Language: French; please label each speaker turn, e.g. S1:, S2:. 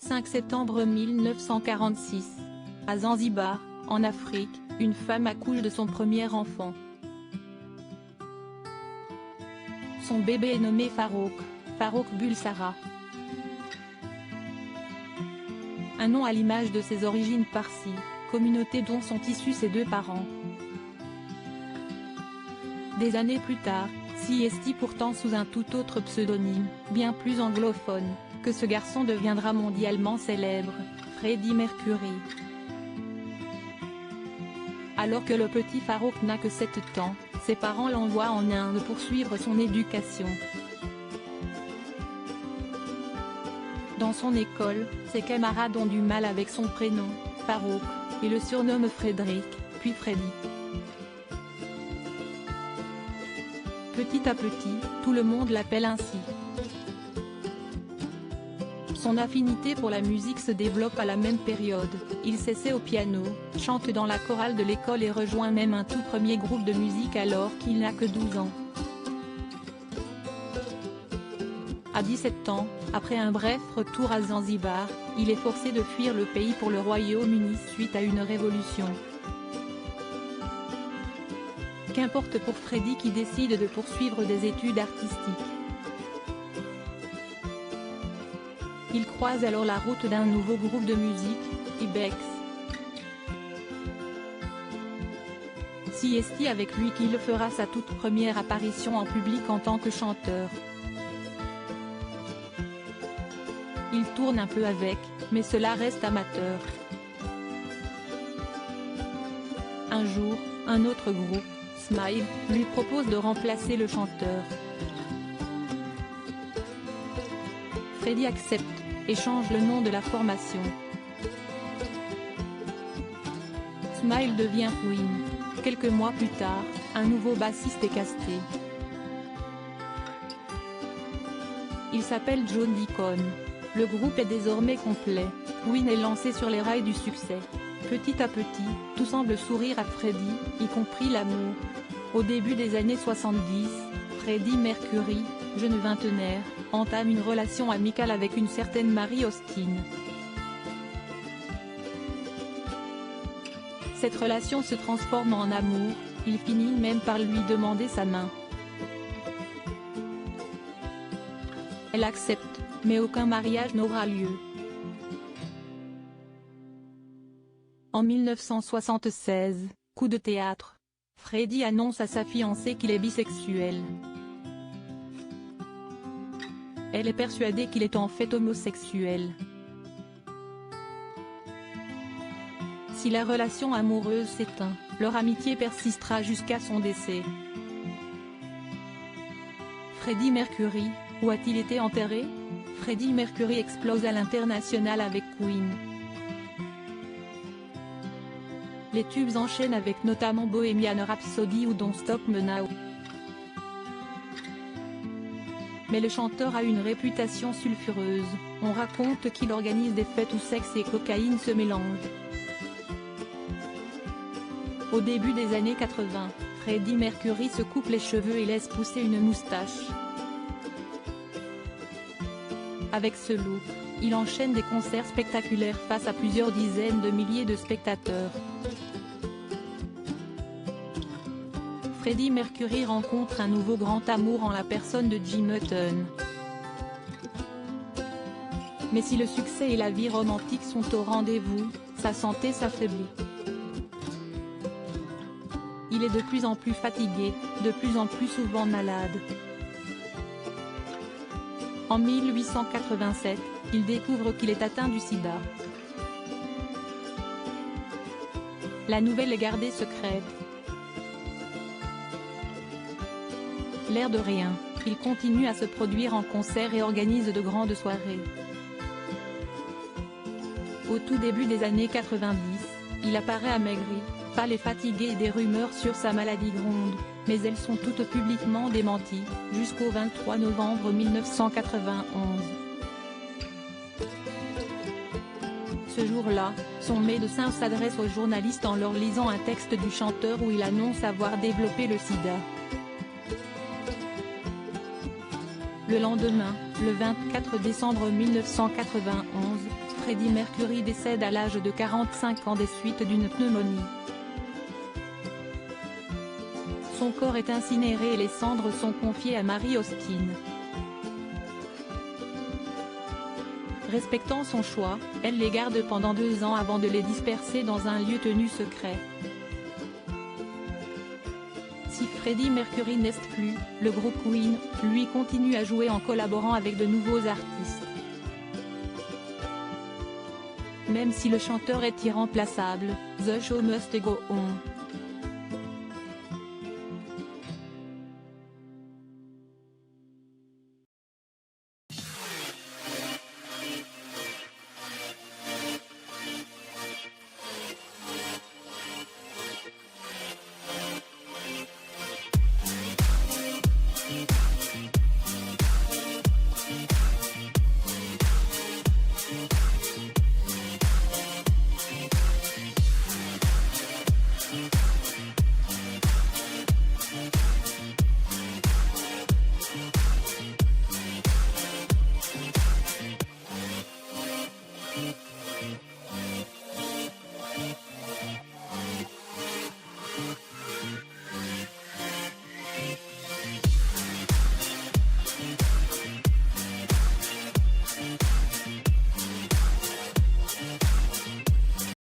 S1: 5 septembre 1946. À Zanzibar, en Afrique, une femme accouche de son premier enfant. Son bébé est nommé Farouk Bulsara. Un nom à l'image de ses origines parsi, communauté dont sont issus ses deux parents. Des années plus tard, Siesti pourtant sous un tout autre pseudonyme, bien plus anglophone, que ce garçon deviendra mondialement célèbre, Freddie Mercury. Alors que le petit Farouk n'a que 7 ans, ses parents l'envoient en Inde pour suivre son éducation. Dans son école, ses camarades ont du mal avec son prénom, Farouk, et le surnomment Frédéric, puis Freddy. Petit à petit, tout le monde l'appelle ainsi. Son affinité pour la musique se développe à la même période, il s'essaie au piano, chante dans la chorale de l'école et rejoint même un tout premier groupe de musique alors qu'il n'a que 12 ans. À 17 ans, après un bref retour à Zanzibar, il est forcé de fuir le pays pour le Royaume-Uni suite à une révolution. Qu'importe pour Freddie qui décide de poursuivre des études artistiques. Il croise alors la route d'un nouveau groupe de musique, Ibex. Siesti avec lui qu'il fera sa toute première apparition en public en tant que chanteur. Il tourne un peu avec, mais cela reste amateur. Un jour, un autre groupe, Smile, lui propose de remplacer le chanteur. Freddie accepte, et change le nom de la formation. Smile devient Queen. Quelques mois plus tard, un nouveau bassiste est casté. Il s'appelle John Deacon. Le groupe est désormais complet, Queen est lancé sur les rails du succès. Petit à petit, tout semble sourire à Freddie, y compris l'amour. Au début des années 70, Freddie Mercury, jeune vingtenaire, entame une relation amicale avec une certaine Mary Austin. Cette relation se transforme en amour, il finit même par lui demander sa main. Elle accepte, mais aucun mariage n'aura lieu. En 1976, coup de théâtre, Freddie annonce à sa fiancée qu'il est bisexuel. Elle est persuadée qu'il est en fait homosexuel. Si la relation amoureuse s'éteint, leur amitié persistera jusqu'à son décès. Freddie Mercury, où a-t-il été enterré? Freddie Mercury explose à l'international avec Queen. Les tubes enchaînent avec notamment Bohemian Rhapsody ou Don't Stop Me Now. Mais le chanteur a une réputation sulfureuse, on raconte qu'il organise des fêtes où sexe et cocaïne se mélangent. Au début des années 80, Freddie Mercury se coupe les cheveux et laisse pousser une moustache. Avec ce look, il enchaîne des concerts spectaculaires face à plusieurs dizaines de milliers de spectateurs. Freddie Mercury rencontre un nouveau grand amour en la personne de Jim Hutton. Mais si le succès et la vie romantique sont au rendez-vous, sa santé s'affaiblit. Il est de plus en plus fatigué, de plus en plus souvent malade. En 1887, il découvre qu'il est atteint du sida. La nouvelle est gardée secrète. L'air de rien, il continue à se produire en concert et organise de grandes soirées. Au tout début des années 90, il apparaît amaigri, pâle et fatigué et des rumeurs sur sa maladie grondent, mais elles sont toutes publiquement démenties, jusqu'au 23 novembre 1991. Ce jour-là, son médecin s'adresse aux journalistes en leur lisant un texte du chanteur où il annonce avoir développé le sida. Le lendemain, le 24 décembre 1991, Freddie Mercury décède à l'âge de 45 ans des suites d'une pneumonie. Son corps est incinéré et les cendres sont confiées à Mary Austin. Respectant son choix, elle les garde pendant 2 ans avant de les disperser dans un lieu tenu secret. Si Freddie Mercury n'est plus, le groupe Queen, lui, continue à jouer en collaborant avec de nouveaux artistes. Même si le chanteur est irremplaçable, The Show Must Go On.